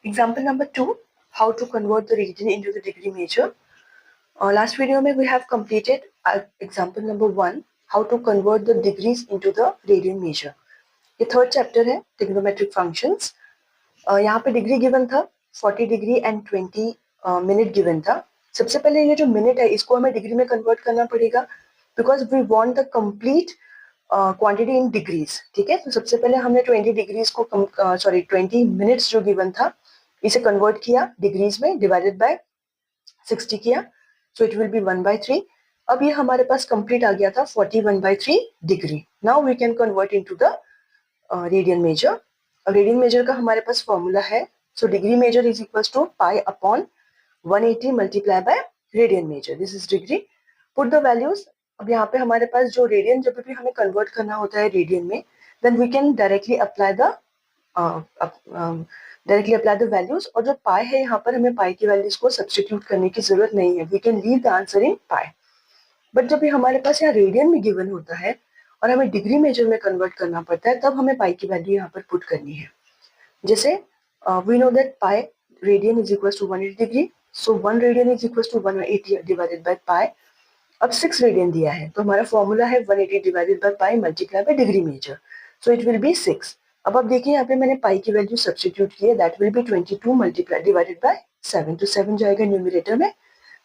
Example number 2, how to convert the radian into the degree measure. Last video में we have completed example number 1, how to convert the degrees into the radian measure. ये third chapter है trigonometric functions. यहाँ पे degree given था 40 degree and 20 minute given था. सबसे पहले ये जो मिनट है इसको हमें डिग्री में कन्वर्ट करना पड़ेगा because we want the complete quantity in degrees. ठीक है, तो सबसे पहले हमने 20 डिग्रीज को 20 मिनट्स जो गिवन था इसे कन्वर्ट किया डिग्रीज में, डिवाइडेड बाय 60 किया, सो इट विल बी 1/3. अब ये हमारे पास कंप्लीट आ गया था 41/3 degree. Now we can convert into the radian measure. Radian measure का हमारे पास फॉर्मूला है, so degree measure is equals to pi upon 180 multiply by radian measure. This is degree. Put the values. अब यहाँ पे हमारे पास जो रेडियन जब भी हमें कन्वर्ट करना होता है रेडियन में, then we can directly apply the values. और जो पाई है यहाँ पर हमें पाई की वैल्यूज को सब्स्टिट्यूट करने की जरूरत नहीं है. We can leave the answer in pi. But जब भी हमारे पास यहाँ रेडियन में गिवन होता है और हमें डिग्री मेजर में कन्वर्ट करना पड़ता है, तब हमें पाई की वैल्यू यहाँ पर पुट करनी है. जैसे we know that pi radian is equal to 180 degree, so 1 radian is equal to 180 divided by pi. अब 6 रेडियन दिया है तो हमारा फॉर्मूला है 180 divided by pi multiply by degree measure, so it will be 6. अब आप देखिए यहाँ पे मैंने पाई की वैल्यू सब्स्टिट्यूट की है, that will be 22 multiply divided by 7, तो 7 जाएगा न्यूमरेटर में,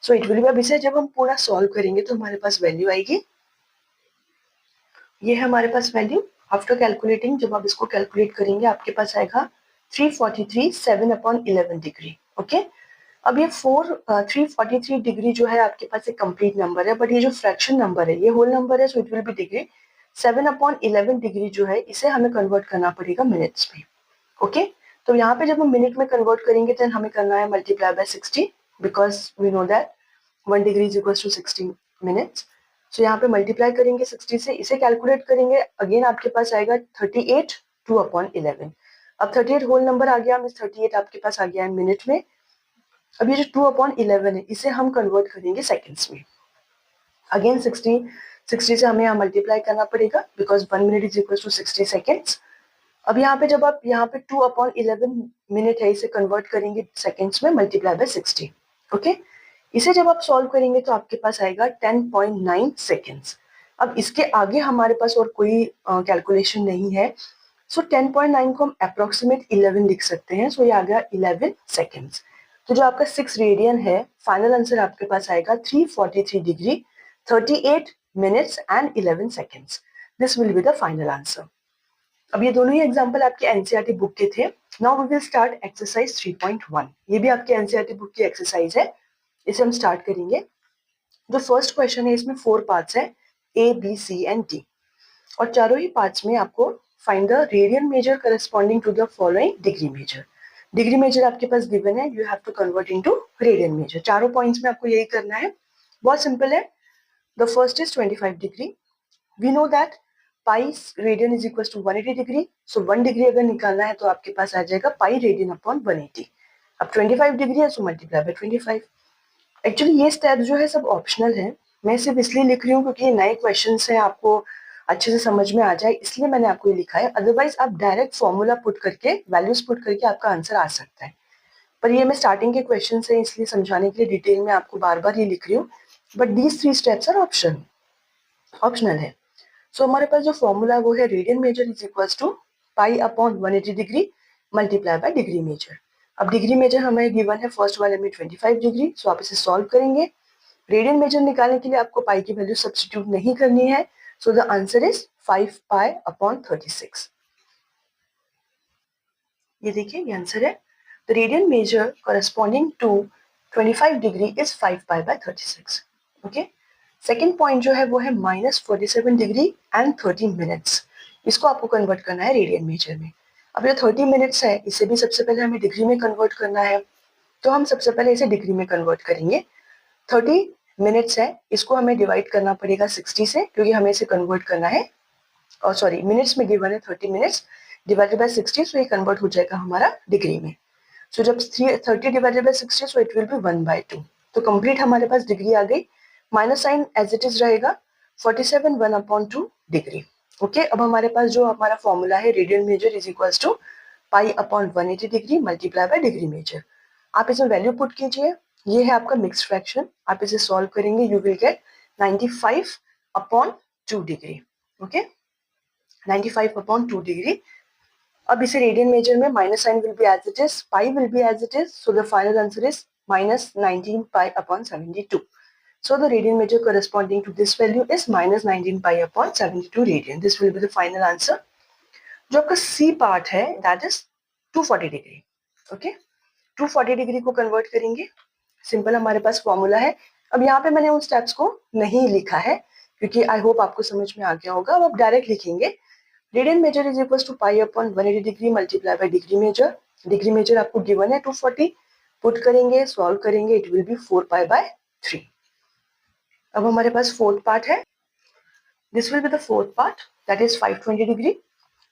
सो इट विल बी. अब इसे जब हम पूरा सॉल्व करेंगे तो हमारे पास वैल्यू आएगी, ये है हमारे पास वैल्यू. आफ्टर कैलकुलेटिंग जब आप इसको कैलकुलेट करेंगे आपके पास आएगा 343 7/11 डिग्री. ओके, अब ये 343 डिग्री जो है आपके पास एक कंप्लीट नंबर है, बट ये जो फ्रैक्शन नंबर है ये होल नंबर है, सो it will B degree. 7/11 degree जो है इसे हमें कन्वर्ट करना पड़ेगा मिनट्स में. ओके, तो यहाँ पे जब हम मिनट में कन्वर्ट करेंगे तो हमें करना है multiply by 60 because we know that 1 degree is equal to 60 minutes. So यहाँ पे मल्टीप्लाई करेंगे 60 से, इसे कैलकुलेट करेंगे, अगेन आपके पास आएगा 38 2/11. अब 38 होल नंबर आ गया, 38 आपके पास आ गया है मिनट में. अब ये जो 2/11 है इसे हम कन्वर्ट करेंगे सेकेंड्स में. अगेन 60 से हमें यहाँ मल्टीप्लाई करना पड़ेगा because 1 minute is equal to 60 seconds. अब यहाँ पे जब आप यहाँ पे 2/11 मिनट है इसे कन्वर्ट करेंगे सेकेंड्स में मल्टीप्लाई बाय 60. ओके, इसे जब आप सॉल्व करेंगे तो आपके पास आएगा 10.9 सेकेंड्स. अब इसके आगे हमारे पास और कोई कैलकुलेशन नहीं है, सो 10.9 को हम अप्रोक्सीमेट 11 लिख सकते हैं, सो ये आ गया 11 सेकेंड्स. तो जो आपका 6 रेडियन है, फाइनल आंसर आपके पास आएगा 343 degree 38 minutes and 11 seconds. This will be the final answer. अब ये दोनों ही एग्जांपल आपके एनसीईआरटी बुक के थे. Now we will start exercise 3.1. ये भी आपके एनसीईआरटी बुक की एक्सरसाइज है, इसे हम स्टार्ट करेंगे. जो फर्स्ट क्वेश्चन है इसमें 4 पार्ट्स है, A B C and D, और चारों ही पार्ट्स में आपको find the radian measure corresponding to the following degree measure. Degree measure आपके पास गिवन है, you have to convert into radian measure. चारों पॉइंट्स में आपको यही करना है, बहुत सिंपल है. The first is 25 degree. We know that pi radian is equal to 180 degree, so 1 degree अगर निकालना है तो आपके पास आ जाएगा पाई रेडियन अपॉन 180. अब 25 डिग्री है सो मल्टीप्लाई बाय 25. एक्चुअली ये स्टेप जो है सब ऑप्शनल है, मैं सिर्फ इसलिए लिख रही हूँ क्योंकि ये नए क्वेश्चन है, आपको अच्छे से समझ में आ जाए इसलिए मैंने आपको ये लिखा है. अदरवाइज आप डायरेक्ट फॉर्मूला पुट करके वैल्यूज पुट करके आपका आंसर आ सकता है, पर ये मैं स्टार्टिंग के क्वेश्चन है इसलिए समझाने के लिए डिटेल में आपको बार बार ये लिख रही हूँ. But these 3 steps are optional है. सो हमारे पास जो फॉर्मूला है वो है radian measure is equal to pi upon 180 degree multiply by degree measure. अब डिग्री मेजर हमें गिवन है फर्स्ट वाले में 25 डिग्री, सो आप इसे सॉल्व करेंगे. रेडियन मेजर निकालने के लिए आपको पाई की वैल्यू सब्स्टिट्यूट नहीं करनी है, so the answer is 5 pi upon 36. ये देखिए ये आंसर है. The radian measure corresponding to 25 degree is 5 pi by 36. Okay, second point जो है वो है -47 डिग्री एंड 30 मिनट्स. इसको आपको कन्वर्ट करना है रेडियन मेजर में. अब ये 30 मिनट्स है इसे भी सबसे पहले हमें डिग्री में कन्वर्ट करना है, तो हम सबसे पहले इसे डिग्री में कन्वर्ट करेंगे. 30 मिनट्स है, इसको हमें डिवाइड करना पड़ेगा 60 से क्योंकि हमें इसे कन्वर्ट करना है, और सॉरी मिनट्स में गिवन है 30 मिनट्स डिवाइडेड बाय 60, सो ये कन्वर्ट हो जाएगा हमारा डिग्री में. सो जब 30 divided by 60 so it will be 1/2. तो कंप्लीट हमारे पास डिग्री आ गई. Minus sign as it is रहेगा, 47 1/2 डिग्री. ओके, अब हमारे पास जो हमारा फॉर्मूला है radian measure is equals to pi upon 180 degree multiply by degree measure. आप इसमें वैल्यू पुट कीजिए, ये है आपका मिक्स्ड फ्रैक्शन, आप इसे सॉल्व करेंगे, you will get 95 upon 2 degree. Okay, 95 upon 2 degree. अब इसे रेडियन मेजर में minus sign will be as it is, pi will be as it is, so the final answer is minus 19 pi upon 72. So the radian measure corresponding to this value is minus 19 pi upon 72 radian. This will be the final answer. जो आपका C part है that is 240 degree. Okay, 240 degree को convert करेंगे, simple हमारे पास formula है। अब यहाँ पे मैंने उन स्टेप्स को नहीं लिखा है क्योंकि आई होप आपको समझ में आ गया होगा। अब आप डायरेक्ट लिखेंगे radian measure is equal to pi upon 180 degree multiply by degree measure. Degree measure आपको गिवन है 240, पुट करेंगे, सॉल्व करेंगे, it will be 4 pi by 3। अब हमारे पास फोर्थ पार्ट है, this will be the fourth part that is 520 degree.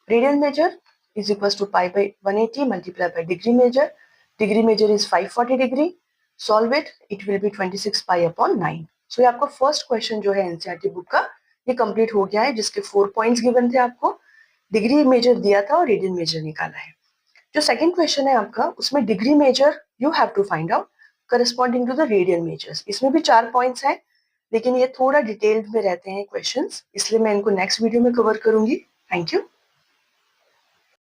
Radian measure is equal to pi by 180 multiply by degree measure. Degree measure is 540 degree, solve it will B 26 pi upon 9। So ये आपका first question जो है NCERT book का ये complete हो गया है, जिसके 4 पॉइंट्स गिवन थे, आपको डिग्री मेजर दिया था और रेडियन मेजर निकाला है। जो सेकंड क्वेश्चन है आपका उसमें degree measure you have to find out corresponding to the radian measures. इसमें भी 4 पॉइंट्स हैं, लेकिन ये थोड़ा डिटेल्ड में रहते हैं क्वेश्चंस, इसलिए मैं इनको नेक्स्ट वीडियो में कवर करूंगी। Thank you.